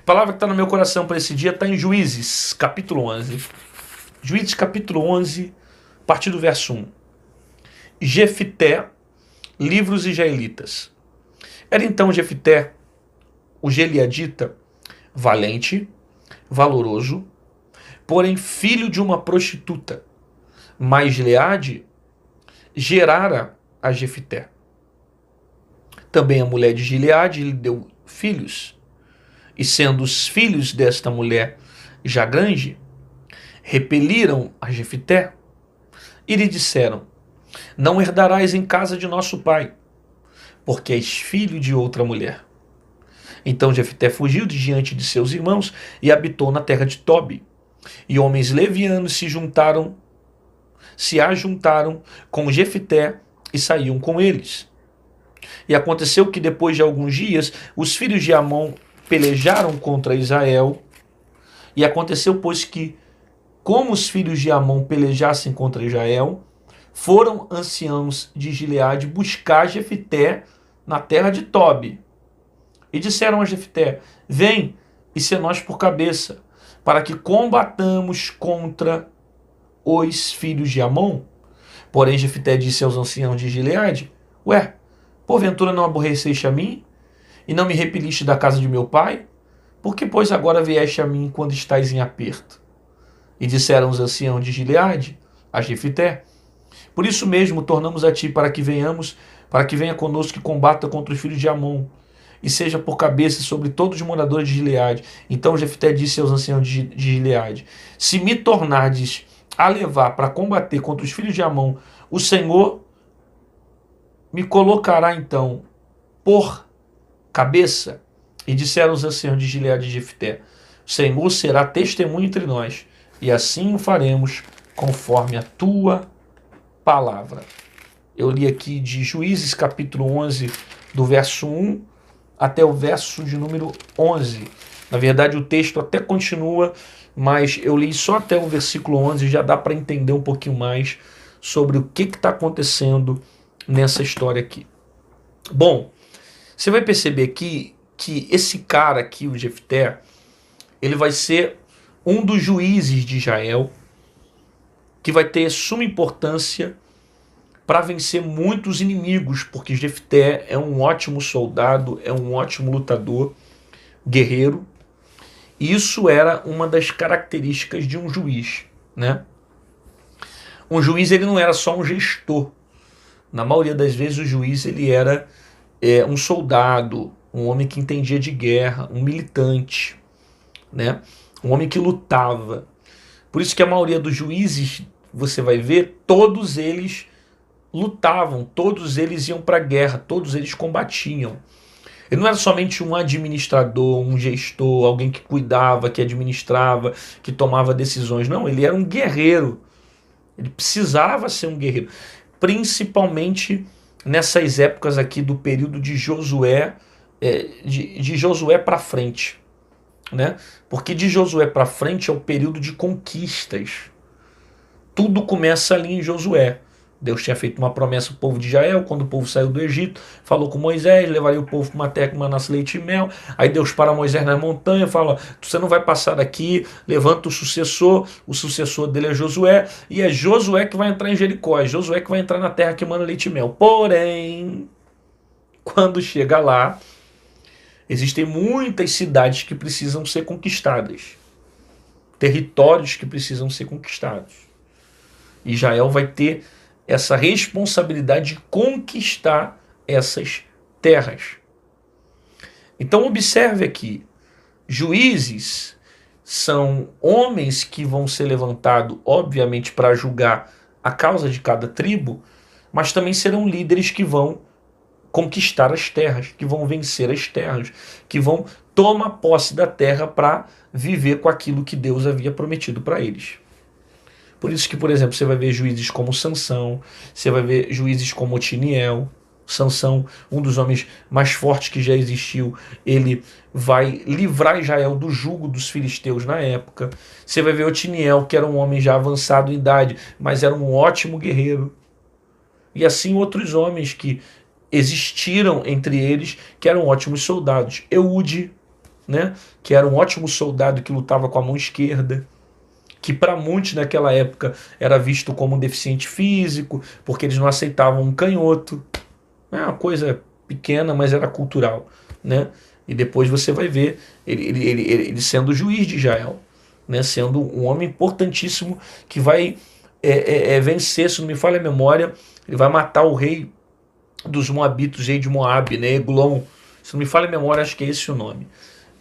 palavra que está no meu coração para esse dia está em Juízes, capítulo 11. Juízes, capítulo 11, a partir do verso 1. Jefité, livros israelitas. Era então Jefité, o gileadita, valente, valoroso, porém filho de uma prostituta. Mas Gileade gerara a Jefité. Também a mulher de Gileade lhe deu filhos, e sendo os filhos desta mulher já grande, repeliram a Jefité e lhe disseram: não herdarás em casa de nosso pai, porque és filho de outra mulher. Então Jefité fugiu de diante de seus irmãos e habitou na terra de Tobi. E homens levianos se ajuntaram com Jefité e saíam com eles. E aconteceu que depois de alguns dias, os filhos de Amon pelejaram contra Israel. E aconteceu, pois, que, como os filhos de Amon pelejassem contra Israel, foram anciãos de Gileade buscar Jefité na terra de Tobi. E disseram a Jefité: vem e sê nós por cabeça, para que combatamos contra os filhos de Amon. Porém Jefité disse aos anciãos de Gileade: ué, porventura não aborreceste a mim, e não me repeliste da casa de meu pai? Por que, pois, agora vieste a mim quando estás em aperto? E disseram os anciãos de Gileade a Jefité: por isso mesmo tornamos a ti, para que venha conosco e combata contra os filhos de Amon, e seja por cabeça sobre todos os moradores de Gileade. Então Jefté disse aos anciãos de Gileade: se me tornardes a levar para combater contra os filhos de Amon, o Senhor me colocará então por cabeça. E disseram os anciãos de Gileade e Jefté: o Senhor será testemunho entre nós, e assim o faremos conforme a tua palavra. Eu li aqui de Juízes capítulo 11, do verso 1 até o verso de número 11. Na verdade, o texto até continua, mas eu li só até o versículo 11, já dá para entender um pouquinho mais sobre o que está acontecendo nessa história aqui. Bom, você vai perceber aqui que esse cara aqui, o Jefté, ele vai ser um dos juízes de Israel, que vai ter suma importância para vencer muitos inimigos, porque Jefté é um ótimo soldado, é um ótimo lutador, guerreiro. Isso era uma das características de um juiz, né? Um juiz, ele não era só um gestor. Na maioria das vezes o juiz, ele era um soldado, um homem que entendia de guerra, um militante, né? Um homem que lutava. Por isso que a maioria dos juízes, você vai ver, todos eles lutavam, todos eles iam para a guerra, todos eles combatiam. Ele não era somente um administrador, um gestor, alguém que cuidava, que administrava, que tomava decisões. Não, ele era um guerreiro. Ele precisava ser um guerreiro. Principalmente nessas épocas aqui do período de Josué, de Josué para frente, né? Porque de Josué para frente é o período de conquistas. Tudo começa ali em Josué. Deus tinha feito uma promessa ao povo de Israel, quando o povo saiu do Egito, falou com Moisés, levaria o povo para uma terra que manasse leite e mel. Aí Deus para Moisés na montanha, fala: você não vai passar daqui, levanta o sucessor dele é Josué, e é Josué que vai entrar em Jericó, é Josué que vai entrar na terra que mana leite e mel. Porém, quando chega lá, existem muitas cidades que precisam ser conquistadas, territórios que precisam ser conquistados. Israel vai ter essa responsabilidade de conquistar essas terras. Então observe aqui, juízes são homens que vão ser levantados, obviamente, para julgar a causa de cada tribo, mas também serão líderes que vão conquistar as terras, que vão vencer as terras, que vão tomar posse da terra para viver com aquilo que Deus havia prometido para eles. Por isso que, por exemplo, você vai ver juízes como Sansão, você vai ver juízes como Otiniel. Sansão, um dos homens mais fortes que já existiu, ele vai livrar Israel do jugo dos filisteus na época. Você vai ver Otiniel, que era um homem já avançado em idade, mas era um ótimo guerreiro. E assim outros homens que existiram entre eles, que eram ótimos soldados. Eude, né? Que era um ótimo soldado que lutava com a mão esquerda, que para muitos naquela época era visto como um deficiente físico, porque eles não aceitavam um canhoto. É uma coisa pequena, mas era cultural, né? E depois você vai ver ele sendo juiz de Israel, né? Sendo um homem importantíssimo que vai vencer, se não me falha a memória, ele vai matar o rei dos Moabitos, rei de Moabe, né? Eglon, se não me falha a memória, acho que é esse o nome.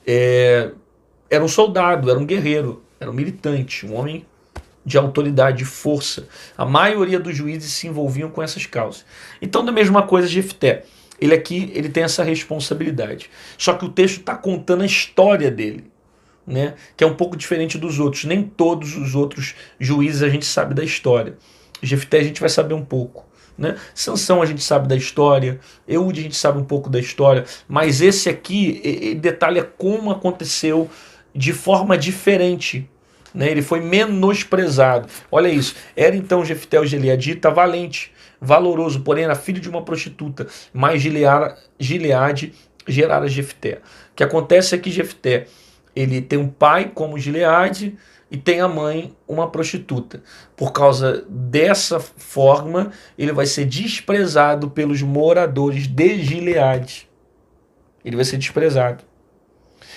Era um soldado, era um guerreiro, era um militante, um homem de autoridade, de força. A maioria dos juízes se envolviam com essas causas. Então, da mesma coisa, Jefté. Ele aqui ele tem essa responsabilidade. Só que o texto está contando a história dele, né? Que é um pouco diferente dos outros. Nem todos os outros juízes a gente sabe da história. Jefté a gente vai saber um pouco, né? Sansão a gente sabe da história, Eude a gente sabe um pouco da história, mas esse aqui ele detalha como aconteceu de forma diferente, né? Ele foi menosprezado. Olha isso. Era então Jefté o gileadita valente, valoroso, porém era filho de uma prostituta, mas Gileade gerara Jefté. O que acontece é que Jefté ele tem um pai como Gileade e tem a mãe uma prostituta. Por causa dessa forma, ele vai ser desprezado pelos moradores de Gileade. Ele vai ser desprezado.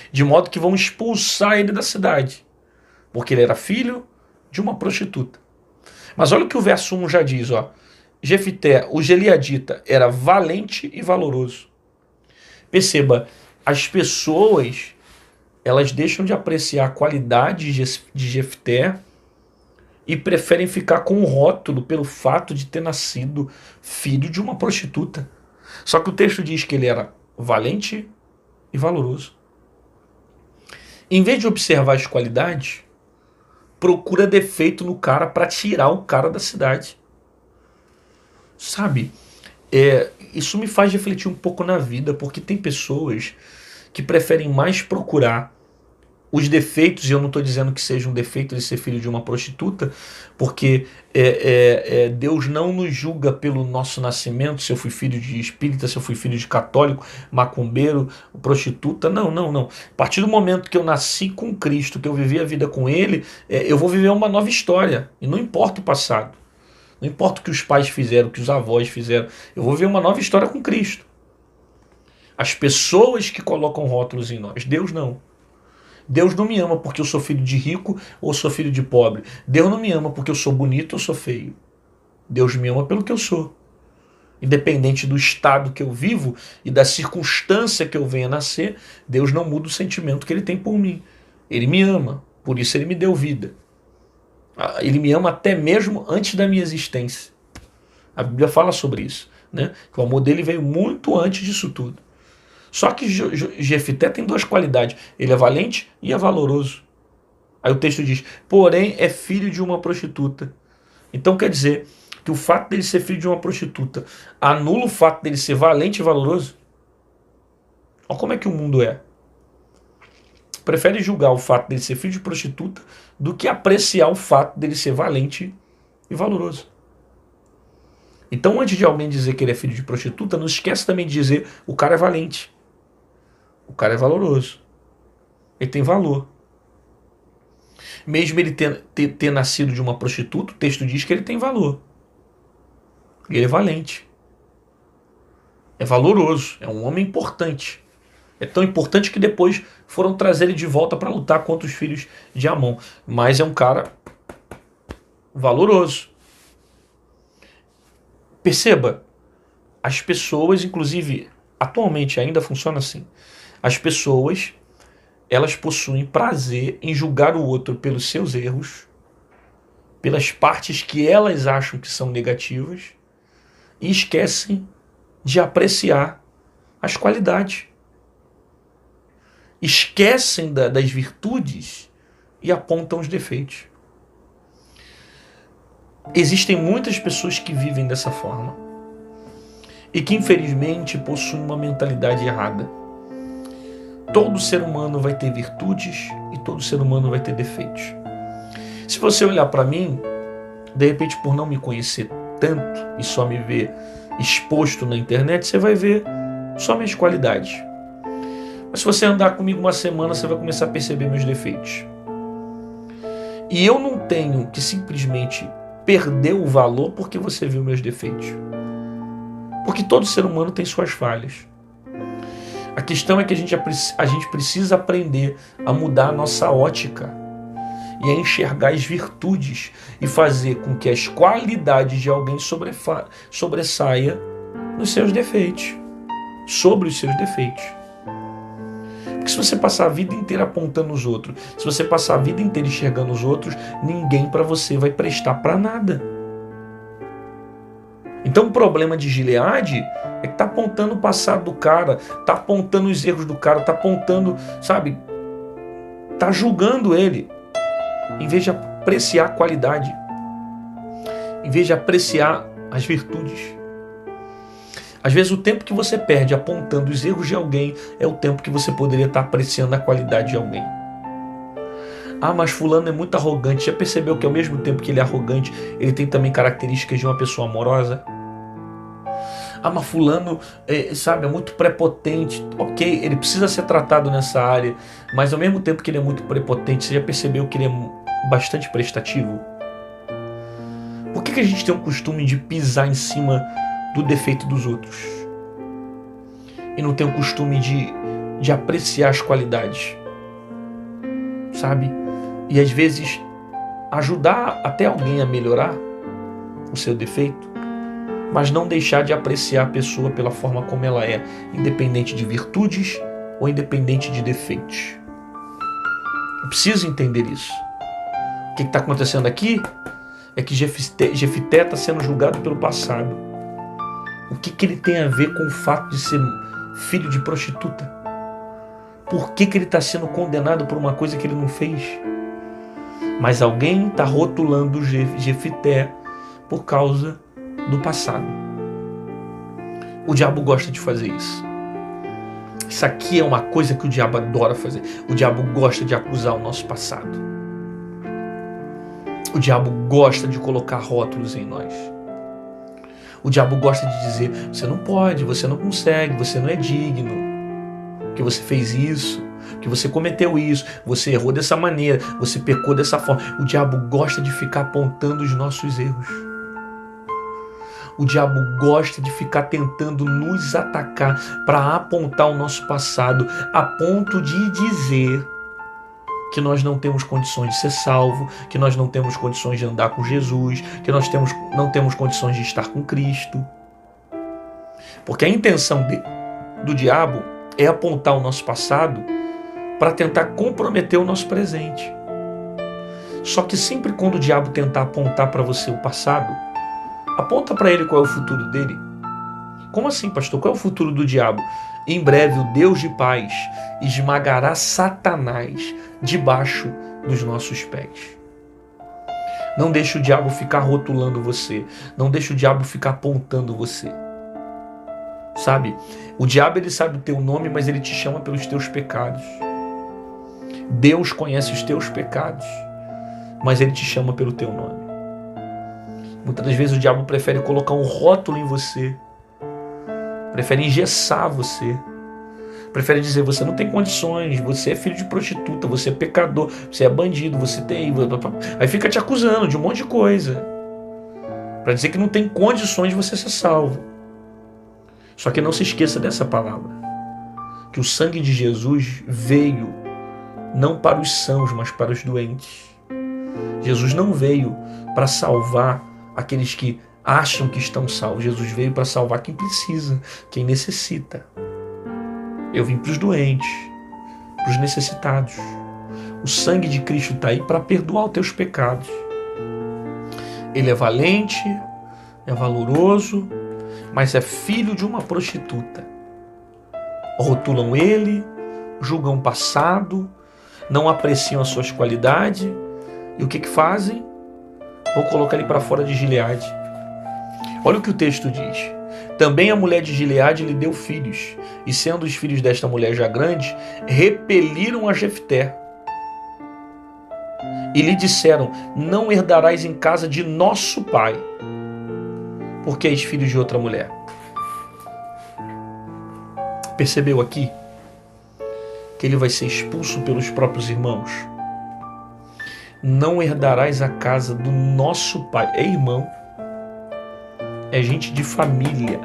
De modo que vão expulsar ele da cidade, porque ele era filho de uma prostituta. Mas olha o que o verso 1 já diz, ó. Jefté, o gileadita, era valente e valoroso. Perceba, as pessoas elas deixam de apreciar a qualidade de Jefté e preferem ficar com o rótulo pelo fato de ter nascido filho de uma prostituta. Só que o texto diz que ele era valente e valoroso. Em vez de observar as qualidades, procura defeito no cara para tirar o cara da cidade. Sabe? Isso me faz refletir um pouco na vida, porque tem pessoas que preferem mais procurar os defeitos, e eu não estou dizendo que seja um defeito de ser filho de uma prostituta, porque Deus não nos julga pelo nosso nascimento, se eu fui filho de espírita, se eu fui filho de católico, macumbeiro, prostituta, não. A partir do momento que eu nasci com Cristo, que eu vivi a vida com Ele, eu vou viver uma nova história, e não importa o passado, não importa o que os pais fizeram, o que os avós fizeram, eu vou viver uma nova história com Cristo. As pessoas que colocam rótulos em nós, Deus não. Deus não me ama porque eu sou filho de rico ou sou filho de pobre. Deus não me ama porque eu sou bonito ou sou feio. Deus me ama pelo que eu sou. Independente do estado que eu vivo e da circunstância que eu venha nascer, Deus não muda o sentimento que Ele tem por mim. Ele me ama, por isso Ele me deu vida. Ele me ama até mesmo antes da minha existência. A Bíblia fala sobre isso, né? Que o amor dele veio muito antes disso tudo. Só que Jefté tem duas qualidades. Ele é valente e é valoroso. Aí o texto diz, porém é filho de uma prostituta. Então quer dizer que o fato dele ser filho de uma prostituta anula o fato dele ser valente e valoroso? Olha como é que o mundo é. Prefere julgar o fato dele ser filho de prostituta do que apreciar o fato dele ser valente e valoroso. Então, antes de alguém dizer que ele é filho de prostituta, não esquece também de dizer o cara é valente. O cara é valoroso. Ele tem valor. Mesmo ele ter nascido de uma prostituta, o texto diz que ele tem valor. Ele é valente. É valoroso. É um homem importante. É tão importante que depois foram trazer ele de volta para lutar contra os filhos de Amon. Mas é um cara valoroso. Perceba, as pessoas, inclusive, atualmente ainda funciona assim. As pessoas, elas possuem prazer em julgar o outro pelos seus erros, pelas partes que elas acham que são negativas, e esquecem de apreciar as qualidades. Esquecem das virtudes e apontam os defeitos. Existem muitas pessoas que vivem dessa forma e que infelizmente possuem uma mentalidade errada. Todo ser humano vai ter virtudes e todo ser humano vai ter defeitos. Se você olhar para mim, de repente por não me conhecer tanto e só me ver exposto na internet, você vai ver só minhas qualidades. Mas se você andar comigo uma semana, você vai começar a perceber meus defeitos. E eu não tenho que simplesmente perder o valor porque você viu meus defeitos. Porque todo ser humano tem suas falhas. A questão é que a gente precisa aprender a mudar a nossa ótica e a enxergar as virtudes e fazer com que as qualidades de alguém sobressaia nos seus defeitos, sobre os seus defeitos. Porque se você passar a vida inteira apontando os outros, se você passar a vida inteira enxergando os outros, ninguém para você vai prestar para nada. Então o problema de Gileade é que tá apontando o passado do cara, tá apontando os erros do cara, tá apontando, sabe, tá julgando ele, em vez de apreciar a qualidade, em vez de apreciar as virtudes. Às vezes o tempo que você perde apontando os erros de alguém é o tempo que você poderia estar apreciando a qualidade de alguém. Ah, mas fulano é muito arrogante. Já percebeu que ao mesmo tempo que ele é arrogante, ele tem também características de uma pessoa amorosa? Ah, mas fulano é muito prepotente. Ok, ele precisa ser tratado nessa área, mas ao mesmo tempo que ele é muito prepotente, você já percebeu que ele é bastante prestativo? Por que a gente tem o costume de pisar em cima do defeito dos outros e não tem o costume de apreciar as qualidades, sabe? E às vezes ajudar até alguém a melhorar o seu defeito, mas não deixar de apreciar a pessoa pela forma como ela é, independente de virtudes ou independente de defeitos. Eu preciso entender isso. O que está acontecendo aqui é que Jefité está sendo julgado pelo passado. O que ele tem a ver com o fato de ser filho de prostituta? Por que ele está sendo condenado por uma coisa que ele não fez? Mas alguém está rotulando Jefité por causa do passado. O diabo gosta de fazer isso. Isso aqui é uma coisa que o diabo adora fazer. O diabo gosta de acusar o nosso passado. O diabo gosta de colocar rótulos em nós. O diabo gosta de dizer, você não pode, você não consegue, você não é digno, que você fez isso, que você cometeu isso, você errou dessa maneira, você pecou dessa forma. O diabo gosta de ficar apontando os nossos erros. O diabo gosta de ficar tentando nos atacar para apontar o nosso passado, a ponto de dizer que nós não temos condições de ser salvo, que nós não temos condições de andar com Jesus, que nós não temos condições de estar com Cristo. Porque a intenção do diabo é apontar o nosso passado para tentar comprometer o nosso presente. Só que sempre quando o diabo tentar apontar para você o passado, aponta para ele qual é o futuro dele. Como assim, pastor? Qual é o futuro do diabo? Em breve o Deus de paz esmagará Satanás debaixo dos nossos pés. Não deixe o diabo ficar rotulando você. Não deixe o diabo ficar apontando você. Sabe? O diabo, ele sabe o teu nome, mas ele te chama pelos teus pecados. Deus conhece os teus pecados, mas ele te chama pelo teu nome. Muitas das vezes o diabo prefere colocar um rótulo em você, prefere engessar você, prefere dizer, você não tem condições, você é filho de prostituta, você é pecador, você é bandido, você tem... Aí fica te acusando de um monte de coisa, para dizer que não tem condições de você ser salvo. Só que não se esqueça dessa palavra, que o sangue de Jesus veio não para os sãos, mas para os doentes. Jesus não veio para salvar aqueles que acham que estão salvos. Jesus veio para salvar quem precisa, quem necessita. Eu vim para os doentes, para os necessitados. O sangue de Cristo está aí para perdoar os teus pecados. Ele é valente, é valoroso, mas é filho de uma prostituta. Rotulam ele, julgam o passado, não apreciam as suas qualidades. E o que fazem? Vou colocar ele para fora de Gileade. Olha o que o texto diz. Também a mulher de Gileade lhe deu filhos, e sendo os filhos desta mulher já grandes, repeliram a Jefté. E lhe disseram, não herdarás em casa de nosso pai, porque és filho de outra mulher. Percebeu aqui que ele vai ser expulso pelos próprios irmãos. Não herdarás a casa do nosso pai. É irmão, é gente de família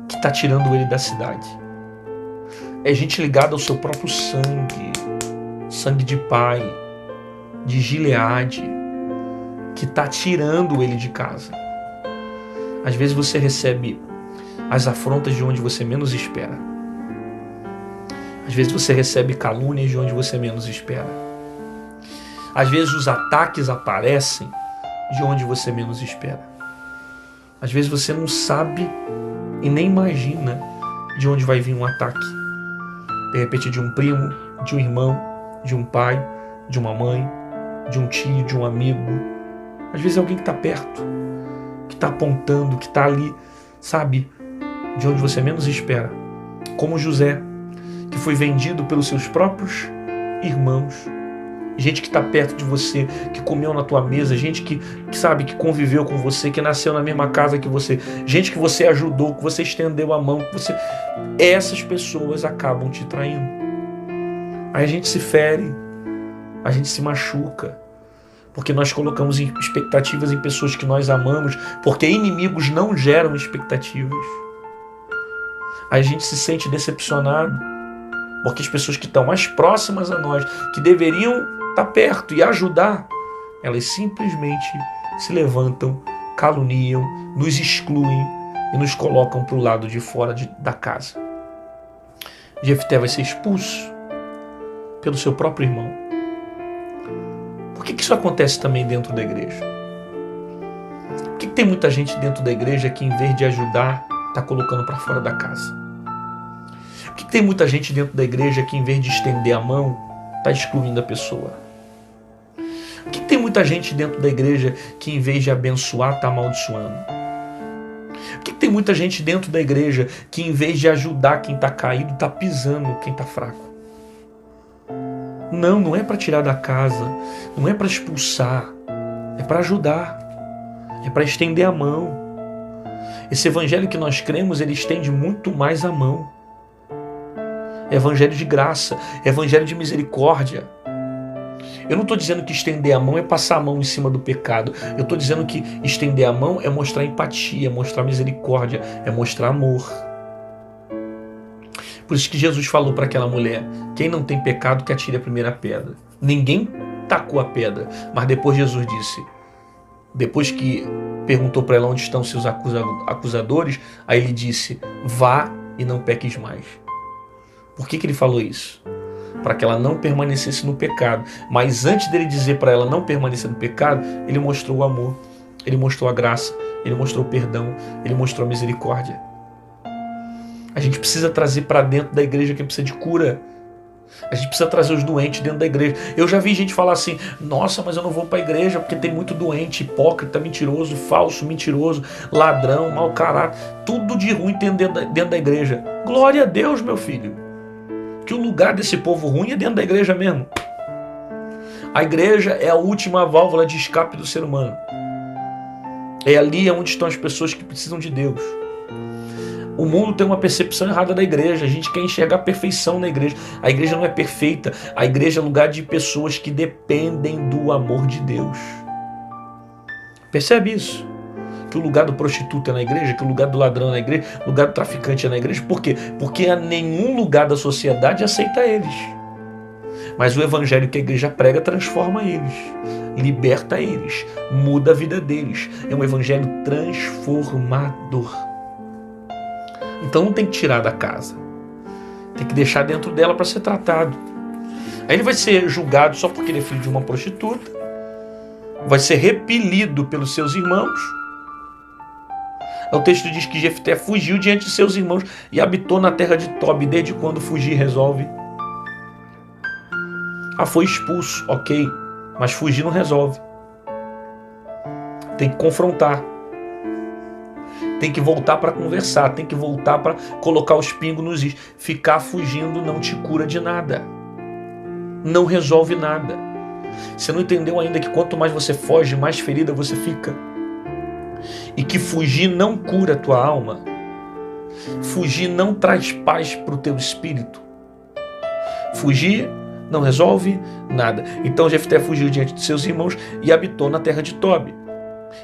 que está tirando ele da cidade. É gente ligada ao seu próprio sangue, sangue de pai, de Gileade, que está tirando ele de casa. Às vezes você recebe as afrontas de onde você menos espera. Às vezes você recebe calúnias de onde você menos espera. Às vezes os ataques aparecem de onde você menos espera. Às vezes você não sabe e nem imagina de onde vai vir um ataque. De repente de um primo, de um irmão, de um pai, de uma mãe, de um tio, de um amigo. Às vezes é alguém que está perto, que está apontando, que está ali, sabe, de onde você menos espera. Como José, que foi vendido pelos seus próprios irmãos. Gente que está perto de você, que comeu na tua mesa, gente que sabe, que conviveu com você, que nasceu na mesma casa que você, gente que você ajudou, que você estendeu a mão, que você... Essas pessoas acabam te traindo. Aí a gente se fere, a gente se machuca, porque nós colocamos expectativas em pessoas que nós amamos, porque inimigos não geram expectativas. Aí a gente se sente decepcionado, porque as pessoas que estão mais próximas a nós, que deveriam estar perto e ajudar, elas simplesmente se levantam, caluniam, nos excluem e nos colocam para o lado de fora da casa. Jefté vai ser expulso pelo seu próprio irmão. Por que isso acontece também dentro da igreja? Por que tem muita gente dentro da igreja que, em vez de ajudar, está colocando para fora da casa? Por que tem muita gente dentro da igreja que, em vez de estender a mão, está excluindo a pessoa? Por que tem muita gente dentro da igreja que, em vez de abençoar, está amaldiçoando? Por que tem muita gente dentro da igreja que, em vez de ajudar quem está caído, está pisando quem está fraco? Não é para tirar da casa, não é para expulsar, é para ajudar, é para estender a mão. Esse evangelho que nós cremos, ele estende muito mais a mão. É evangelho de graça, é evangelho de misericórdia. Eu não estou dizendo que estender a mão é passar a mão em cima do pecado. Eu estou dizendo que estender a mão é mostrar empatia, é mostrar misericórdia, é mostrar amor. Por isso que Jesus falou para aquela mulher: quem não tem pecado que atire a primeira pedra. Ninguém tacou a pedra, mas depois Jesus disse, depois que perguntou para ela onde estão seus acusadores, aí ele disse: vá e não peques mais. Por que ele falou isso? Para que ela não permanecesse no pecado. Mas antes dele dizer para ela não permanecer no pecado, ele mostrou o amor, ele mostrou a graça, ele mostrou o perdão, ele mostrou a misericórdia. A gente precisa trazer para dentro da igreja quem precisa de cura. A gente precisa trazer os doentes dentro da igreja. Eu já vi gente falar assim: nossa, mas eu não vou para a igreja porque tem muito doente, hipócrita, mentiroso, falso, mentiroso, ladrão, mau caráter. Tudo de ruim tem dentro da igreja. Glória a Deus, meu filho. Que o lugar desse povo ruim é dentro da igreja mesmo. A igreja é a última válvula de escape do ser humano. É ali onde estão as pessoas que precisam de Deus. O mundo tem uma percepção errada da igreja. A gente quer enxergar a perfeição na igreja. A igreja não é perfeita. A igreja é lugar de pessoas que dependem do amor de Deus. Percebe isso? Que o lugar do prostituto é na igreja, que o lugar do ladrão é na igreja, o lugar do traficante é na igreja. Por quê? Porque nenhum lugar da sociedade aceita eles. Mas o evangelho que a igreja prega transforma eles, liberta eles, muda a vida deles. É um evangelho transformador. Então não tem que tirar da casa, tem que deixar dentro dela para ser tratado. Aí ele vai ser julgado só porque ele é filho de uma prostituta, vai ser repelido pelos seus irmãos. O texto diz que Jefté fugiu diante de seus irmãos e habitou na terra de Tobi. Desde quando fugir resolve? Foi expulso, ok, mas fugir não resolve. Tem que confrontar. Tem que voltar para conversar, tem que voltar para colocar os pingos nos is. Ficar fugindo não te cura de nada. Não resolve nada. Você não entendeu ainda que quanto mais você foge, mais ferida você fica. E que fugir não cura a tua alma. Fugir não traz paz para o teu espírito. Fugir não resolve nada. Então Jefté fugiu diante de seus irmãos e habitou na terra de Tobi.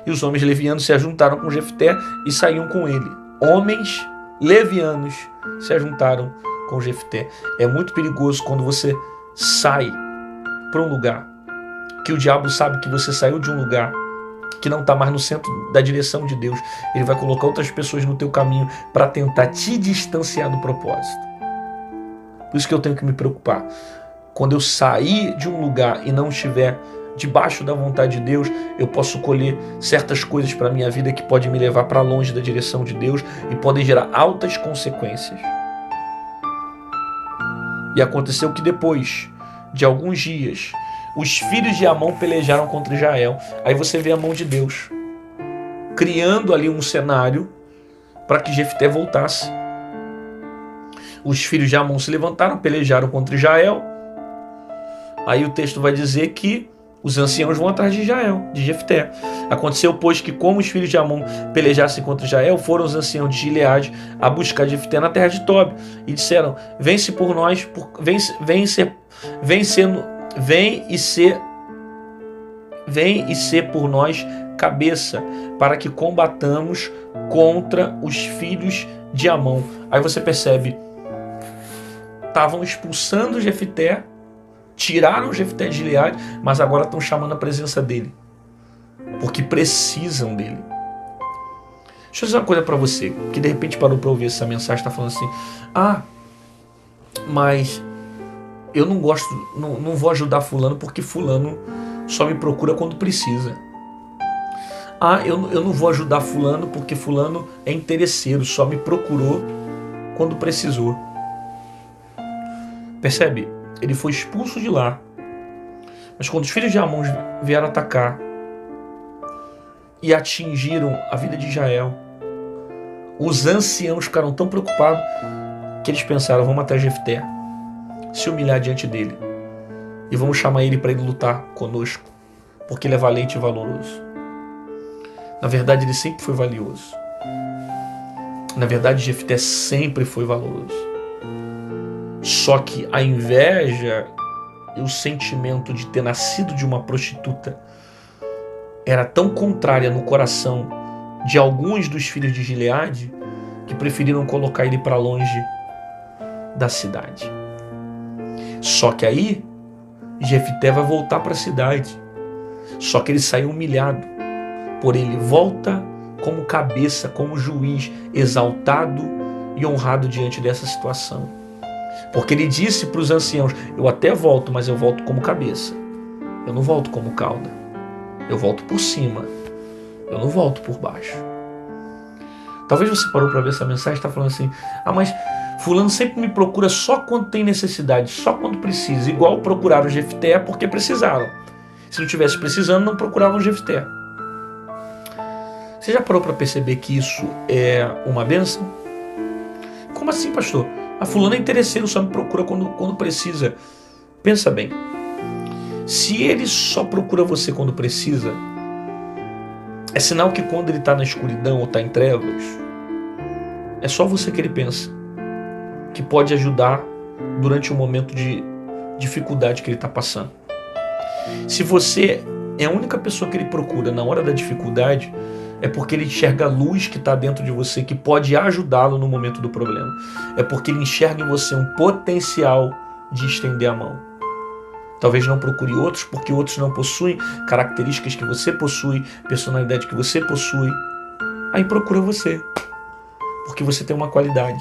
E os homens levianos se ajuntaram com Jefté e saíam com ele. Homens levianos se ajuntaram com Jefté. É muito perigoso quando você sai para um lugar que o diabo sabe que você saiu de um lugar que não está mais no centro da direção de Deus. Ele vai colocar outras pessoas no teu caminho para tentar te distanciar do propósito. Por isso que eu tenho que me preocupar. Quando eu sair de um lugar e não estiver debaixo da vontade de Deus, eu posso colher certas coisas para a minha vida que podem me levar para longe da direção de Deus e podem gerar altas consequências. E aconteceu que depois de alguns dias, os filhos de Amon pelejaram contra Israel. Aí você vê a mão de Deus criando ali um cenário para que Jefté voltasse. Os filhos de Amon se levantaram, pelejaram contra Israel. Aí o texto vai dizer que os anciãos vão atrás de Israel, de Jefté. Aconteceu, pois, que como os filhos de Amon pelejassem contra Israel, foram os anciãos de Gileade a buscar Jefté na terra de Tobi e disseram: vem-se por nós, vem e ser por nós cabeça, para que combatamos contra os filhos de Amon. Aí você percebe, estavam expulsando Jefté, tiraram Jefté de Gileade, mas agora estão chamando a presença dele, porque precisam dele. Deixa eu dizer uma coisa para você, que de repente parou para ouvir essa mensagem, está falando assim: mas eu não gosto, não vou ajudar fulano porque fulano só me procura quando precisa. Eu não vou ajudar fulano porque fulano é interesseiro, só me procurou quando precisou. Percebe? Ele foi expulso de lá. Mas quando os filhos de Amon vieram atacar e atingiram a vida de Israel, os anciãos ficaram tão preocupados que eles pensaram: vamos até Jefté, se humilhar diante dele e vamos chamar ele para ele lutar conosco, porque ele é valente e valoroso. Na verdade, ele sempre foi valioso. Na verdade, Jefté sempre foi valoroso. Só que a inveja e o sentimento de ter nascido de uma prostituta era tão contrária no coração de alguns dos filhos de Gileade que preferiram colocar ele para longe da cidade. Só que aí Jefté vai voltar para a cidade. Só que ele saiu humilhado. Por ele volta como cabeça, como juiz, exaltado e honrado diante dessa situação. Porque ele disse para os anciãos: eu até volto, mas eu volto como cabeça. Eu não volto como cauda. Eu volto por cima. Eu não volto por baixo. Talvez você parou para ver essa mensagem e está falando assim: mas fulano sempre me procura só quando tem necessidade, só quando precisa. Igual procuraram Jefté porque precisaram. Se não tivesse precisando, não procuravam Jefté. Você já parou para perceber que isso é uma bênção? Como assim, pastor? A fulana é interesseiro, só me procura quando precisa. Pensa bem. Se ele só procura você quando precisa, é sinal que quando ele está na escuridão ou está em trevas, é só você que ele pensa, que pode ajudar durante um momento de dificuldade que ele está passando. Se você é a única pessoa que ele procura na hora da dificuldade, é porque ele enxerga a luz que está dentro de você, que pode ajudá-lo no momento do problema. É porque ele enxerga em você um potencial de estender a mão. Talvez não procure outros, porque outros não possuem características que você possui, personalidade que você possui. Aí procura você, porque você tem uma qualidade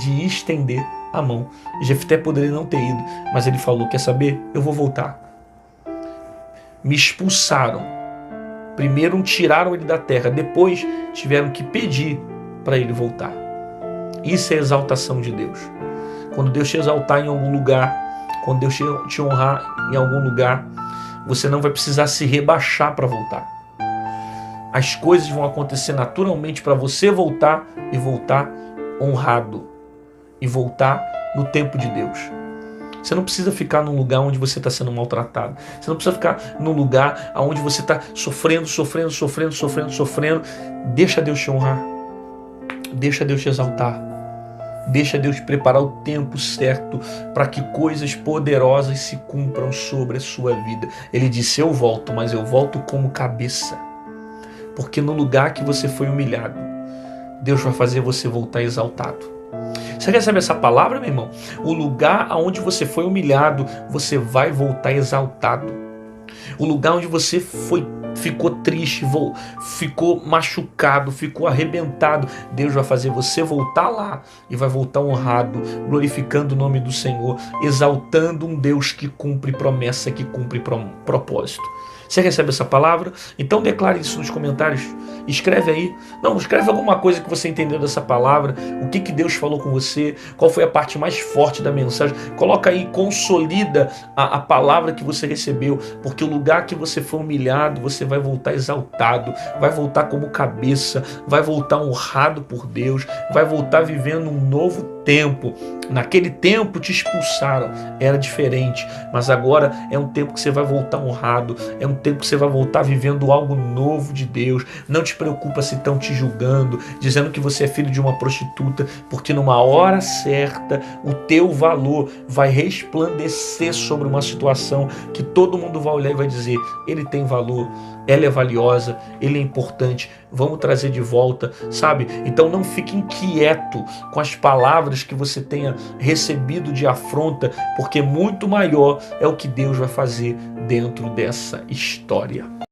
de estender a mão. Jefté poderia não ter ido, mas ele falou: quer saber? Eu vou voltar. Me expulsaram. Primeiro tiraram ele da terra, depois tiveram que pedir para ele voltar. Isso é exaltação de Deus. Quando Deus te exaltar em algum lugar, quando Deus te honrar em algum lugar, você não vai precisar se rebaixar para voltar. As coisas vão acontecer naturalmente para você voltar e voltar honrado e voltar no tempo de Deus. Você não precisa ficar num lugar onde você está sendo maltratado. Você não precisa ficar num lugar onde você está sofrendo. Deixa Deus te honrar. Deixa Deus te exaltar. Deixa Deus preparar o tempo certo para que coisas poderosas se cumpram sobre a sua vida. Ele disse: eu volto, mas eu volto como cabeça. Porque no lugar que você foi humilhado, Deus vai fazer você voltar exaltado. Você recebe essa palavra, meu irmão? O lugar onde você foi humilhado, você vai voltar exaltado. O lugar onde você ficou triste, ficou machucado, ficou arrebentado, Deus vai fazer você voltar lá e vai voltar honrado, glorificando o nome do Senhor, exaltando um Deus que cumpre promessa, que cumpre propósito. Você recebe essa palavra? Então declare isso nos comentários. Escreve aí. Não, escreve alguma coisa que você entendeu dessa palavra. O que Deus falou com você? Qual foi a parte mais forte da mensagem? Coloca aí, consolida a palavra que você recebeu. Porque o lugar que você foi humilhado, você vai voltar exaltado. Vai voltar como cabeça. Vai voltar honrado por Deus. Vai voltar vivendo um novo tempo. Naquele tempo te expulsaram. Era diferente. Mas agora é um tempo que você vai voltar honrado. É um tempo que você vai voltar vivendo algo novo de Deus. Não te preocupa se estão te julgando, dizendo que você é filho de uma prostituta, porque numa hora certa o teu valor vai resplandecer sobre uma situação que todo mundo vai olhar e vai dizer: ele tem valor, ela é valiosa, ele é importante, vamos trazer de volta, sabe? Então não fique inquieto com as palavras que você tenha recebido de afronta, porque muito maior é o que Deus vai fazer dentro dessa história.